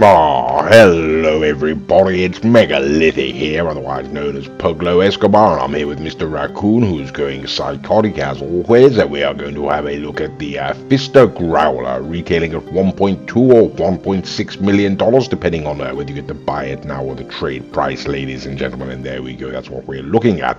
Oh, hello everybody, it's Megalithic here, otherwise known as Puglo Escobar, and I'm here with Mr. Raccoon, who's going psychotic as always, and we are going to have a look at the Pfister Growler, retailing at $1.2 or $1.6 million, depending on whether you get to buy it now or the trade price, ladies and gentlemen, and there we go, that's what we're looking at.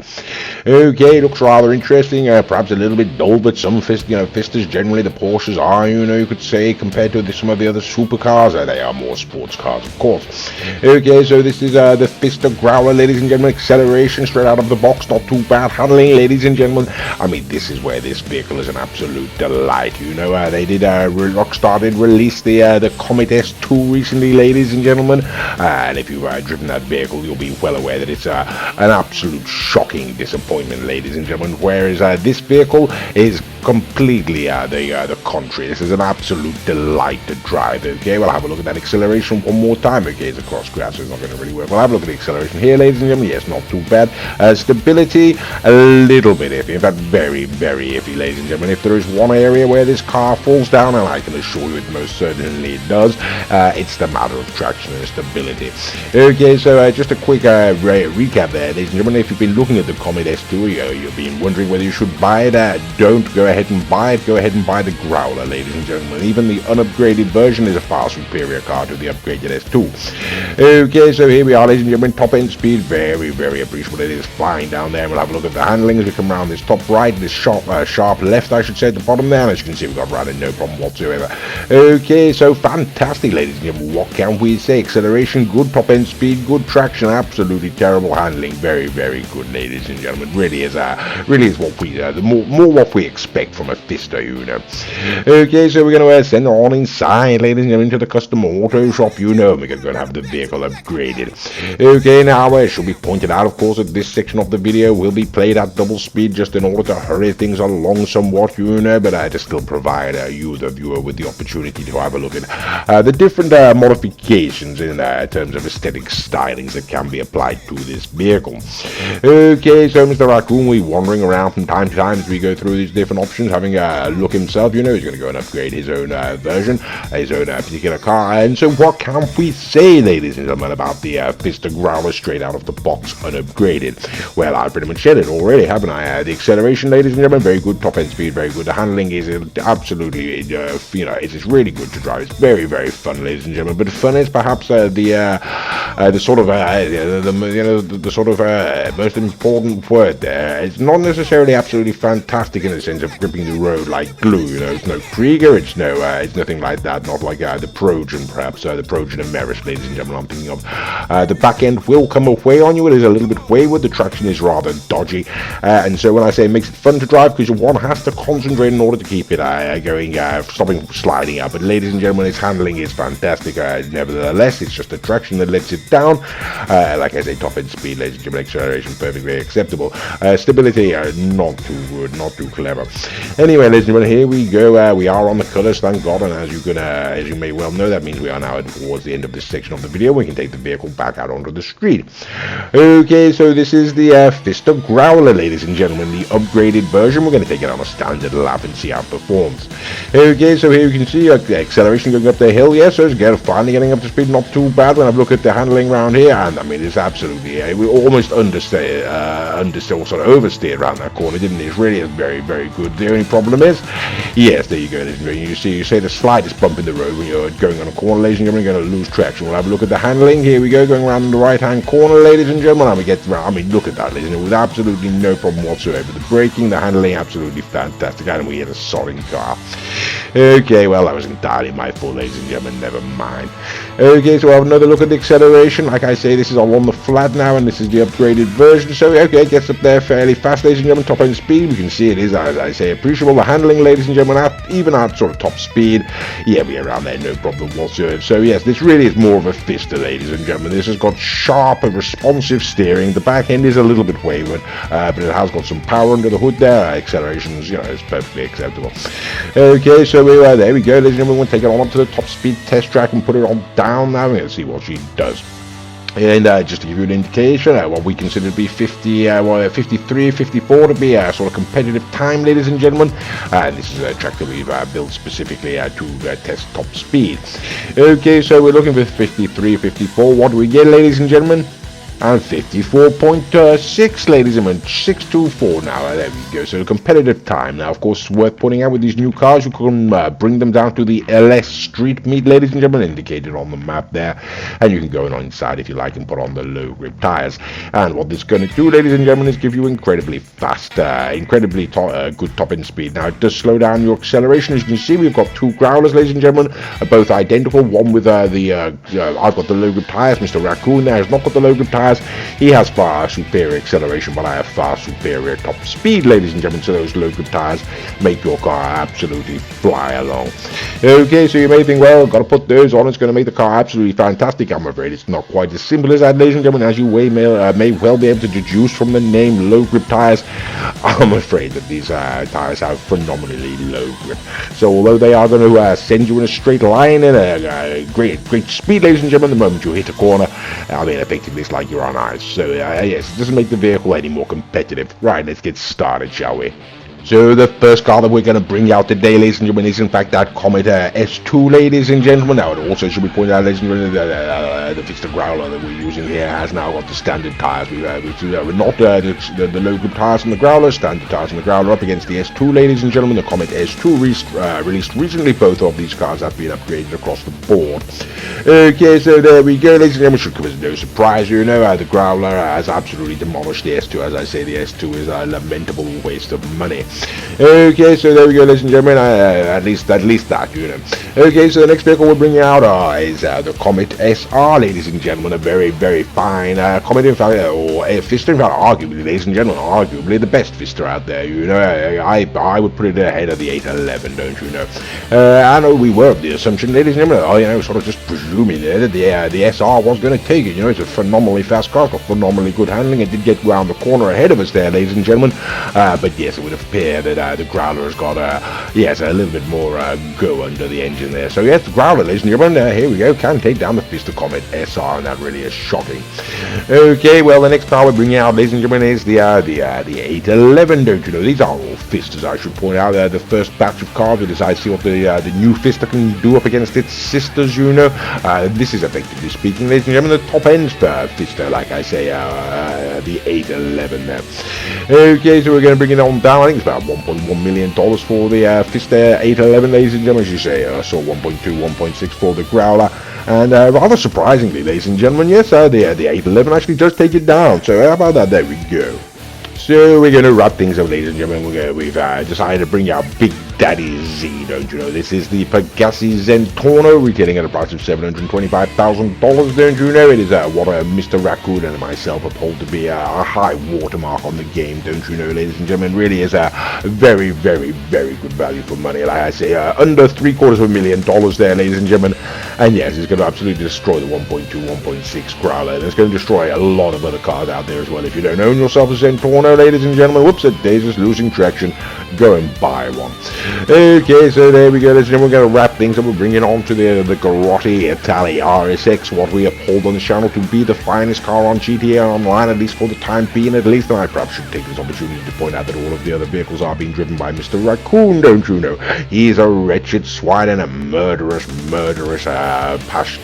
Okay, looks rather interesting, perhaps a little bit dull, but some Pfisters, generally the Porsches are, you could say, compared to some of the other supercars, they are more sports cars, of course. Okay, so this is the Pfister Growler, ladies and gentlemen. Acceleration straight out of the box, not too bad. Handling, ladies and gentlemen. I mean, this is where this vehicle is an absolute delight. They did Rockstar did release the Comet S2 recently, ladies and gentlemen. And if you've driven that vehicle, you'll be well aware that it's an absolute shocking disappointment, ladies and gentlemen. Whereas this vehicle is completely the contrary. This is an absolute delight to drive. Okay, we'll have a look at that acceleration one more time. Okay, it's a cross grass, so it's not going to really work. We'll have a look at the acceleration here, ladies and gentlemen. Yes, not too bad. Stability, a little bit iffy. In fact, very, very iffy, ladies and gentlemen. If there is one area where this car falls down, and I can assure you it most certainly it does, it's the matter of traction and stability. Okay, so just a quick recap there, ladies and gentlemen. If you've been looking at the Comet S2, you've been wondering whether you should buy it, don't go ahead and buy it. Go ahead and buy the Growler, ladies and gentlemen. Even the unupgraded version is a far superior car to the upgraded S2. Okay, so here we are, ladies and gentlemen. Top end speed, very, very appreciable. It is flying down there. We'll have a look at the handling as we come around this top right, this sharp left, I should say, at the bottom there. And as you can see, we've got riding no problem whatsoever. Okay, so fantastic, ladies and gentlemen. What can we say? Acceleration, good. Top end speed, good. Traction, absolutely terrible. Handling, very, very good, ladies and gentlemen. Really is what we more what we expect from a Pfister, Okay, so we're going to send on inside, ladies and gentlemen, to the custom auto shop. We're going to have the vehicle upgraded. Okay, now it should be pointed out, of course, that this section of the video will be played at double speed just in order to hurry things along somewhat, but to still provide you, the viewer, with the opportunity to have a look at the different modifications in terms of aesthetic stylings that can be applied to this vehicle. Okay, so Mr. Raccoon, we're wandering around from time to time as we go through these different options, having a look himself. He's going to go and upgrade his own version, his own particular car. And so what can we say, ladies and gentlemen, about the Pfister Growler straight out of the box unupgraded? Well, I pretty much said it already, haven't I? The acceleration, ladies and gentlemen, very good. Top end speed, very good. The handling is absolutely, it's really good to drive. It's very, very fun, ladies and gentlemen. But fun is perhaps the sort of most important word there. It's not necessarily absolutely fantastic in the sense of gripping the road like glue. It's no Krieger, it's nothing like that. Not like the Progen, perhaps the Progen Ameris, ladies and gentlemen. I'm thinking of the back end will come away on you. It is a little bit wayward. The traction is rather dodgy, and so when I say it makes it fun to drive, because one has to concentrate in order to keep it going, stopping sliding out. But ladies and gentlemen, its handling is fantastic. Nevertheless, it's just the traction that lets it down. Like I say, top end speed, ladies and gentlemen, acceleration perfectly acceptable. Stability, not too good, not too clever. Anyway, ladies and gentlemen, here we go. We are on the colours, thank God, and as you may well know, that means we are now towards the end of this section of the video. We can take the vehicle back out onto the street. Okay, so this is the Pfister Growler, ladies and gentlemen, the upgraded version. We're going to take it on a standard lap and see how it performs. Okay, so here you can see the acceleration going up the hill. Yes, so it's finally getting up to speed, not too bad. When I look at the handling around here, and I mean, it's absolutely, we almost oversteered around that corner, didn't it? It really is very, very good. The only problem is, yes, there you go, ladies and gentlemen. You say the slightest bump in the road when you're going on a corner, ladies and gentlemen, you're going to lose traction. We'll have a look at the handling. Here we go, going around the right-hand corner, ladies and gentlemen, and we get around. I mean, look at that, ladies and gentlemen, with absolutely no problem whatsoever. The braking, the handling, absolutely fantastic, and we hit a soaring car. Okay, well, that was entirely my fault, ladies and gentlemen, never mind. Okay, so we'll have another look at the acceleration. Like I say, this is all on the flat now, and this is the upgraded version, so okay, it gets up there fairly fast, ladies and gentlemen. Top end speed, we can see it is, as I say, appreciable. The handling, ladies and gentlemen, even at sort of top speed, yeah, we're around there, no problem whatsoever. So yes, this really is more of a Pfister, ladies and gentlemen. This has got sharp and responsive steering. The back end is a little bit wayward, but it has got some power under the hood there. Accelerations, is perfectly acceptable. Okay, so there we go, ladies and gentlemen. We'll take it on up to the top speed test track and put it on down now. Let's see what she does. And just to give you an indication, what we consider to be 53, 54 to be a sort of competitive time, ladies and gentlemen. This is a track that we've built specifically to test top speed. Okay, so we're looking for 53, 54. What do we get, ladies and gentlemen? And 54.6, ladies and gentlemen, 624 now. There we go. So the competitive time. Now, of course, worth pointing out with these new cars, you can bring them down to the LS street meet, ladies and gentlemen, indicated on the map there. And you can go inside if you like and put on the low grip tires. And what this is going to do, ladies and gentlemen, is give you incredibly fast, incredibly good top end speed. Now, it does slow down your acceleration. As you can see, we've got two growlers, ladies and gentlemen, both identical. One with I've got the low grip tires. Mr. Raccoon there has not got the low grip tires. He has far superior acceleration, but I have far superior top speed, ladies and gentlemen. So those low grip tires make your car absolutely fly along. Okay, so you may think, well, got to put those on, it's going to make the car absolutely fantastic. I'm afraid it's not quite as simple as that, ladies and gentlemen, as you may well be able to deduce from the name low grip tires. I'm afraid that these tires have phenomenally low grip. So although they are going to send you in a straight line in a great speed, ladies and gentlemen, the moment you hit a corner, I mean, effectively it's like you're on ice. So yes, it doesn't make the vehicle any more competitive. Right, let's get started, shall we? So the first car that we're going to bring out today, ladies and gentlemen, is in fact that Comet S2, ladies and gentlemen. Now, it also should be pointed out, ladies and gentlemen, the Pfister Growler that we're using here has now got the standard tyres. We're not the low grip tyres on the Growler, standard tyres on the Growler up against the S2, ladies and gentlemen. The Comet S2 released recently. Both of these cars have been upgraded across the board. Okay, so there we go, ladies and gentlemen. Should come as no surprise, you know, the Growler has absolutely demolished the S2. As I say, the S2 is a lamentable waste of money. Okay, so there we go, ladies and gentlemen. At least that, you know. Okay, so the next vehicle we're bringing out is the Comet SR, ladies and gentlemen. A very, very fine Comet, in fact, or Pfister, in fact, arguably, ladies and gentlemen, arguably the best Pfister out there. You know, I would put it ahead of the 811, don't you know? I know we were of the assumption, ladies and gentlemen, sort of just presuming there that the SR was going to take it. You know, it's a phenomenally fast car, got phenomenally good handling. It did get round the corner ahead of us there, ladies and gentlemen. But yes, it would appear that the Growler has got a little bit more go under the engine there. So yes, the Growler, ladies and gentlemen, here we go, can take down the Pfister Comet SR, and that really is shocking. Okay, well, the next car we're bringing out, ladies and gentlemen, is the 811. Don't you know, these are all Pfisters, I should point out. The first batch of cars, we decided to see what the new Pfister can do up against its sisters, you know. This is effectively speaking, ladies and gentlemen, the top end Pfister, like I say, the 811 there. Okay, so we're going to bring it on down. I think it's about $1.1 million for the Pfister 811, ladies and gentlemen. As you say, I saw 1.2, 1.6 for the Growler. And rather surprisingly, ladies and gentlemen, yes, the 811 actually does take it down. So how about that? There we go. So we're going to wrap things up, ladies and gentlemen. We've decided to bring out Big Daddy Z, don't you know? This is the Pergasi Zentorno, retailing at a price of $725,000, don't you know? It is what Mr. Raccoon and myself uphold to be a high watermark on the game, don't you know, ladies and gentlemen? Really is a very, very, very good value for money. Like I say, under $750,000 there, ladies and gentlemen. And yes, it's going to absolutely destroy the 1.2, 1.6 Growler. And it's going to destroy a lot of other cars out there as well. If you don't own yourself a Zentorno, ladies and gentlemen, whoops, a Daisy's losing traction. Go and buy one. Okay, so there we go, ladies and gentlemen. We're going to wrap things up. We're bringing on to the Garotti Italy RSX, what we uphold on the channel to be the finest car on GTA Online, at least for the time being, at least. And I perhaps should take this opportunity to point out that all of the other vehicles are being driven by Mr. Raccoon, don't you know? He's a wretched swine and a murderous trash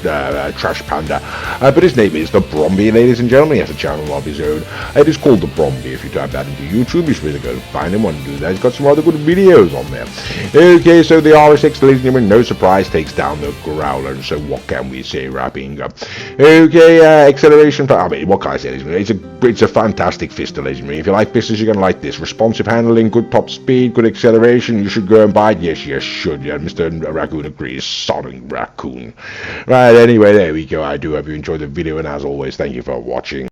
panda. But his name is the Bromby, ladies and gentlemen. He has a channel of his own. It is called the Bromby. If you type that into YouTube, you should really go and find him and do that. He's got some other good videos on there. Okay, so the RSX, ladies and gentlemen, no surprise, takes down the Growler. And so what can we say, wrapping up? Okay, acceleration. I mean, what can I say, ladies and gentlemen? It's a fantastic Pfister, ladies and gentlemen. If you like Pfisters, you're going to like this. Responsive handling, good top speed, good acceleration. You should go and buy it. Yes, you should. Yeah, Mr. Raccoon agrees. Sodding Raccoon. Right, anyway, there we go. I do hope you enjoyed the video, and as always, thank you for watching.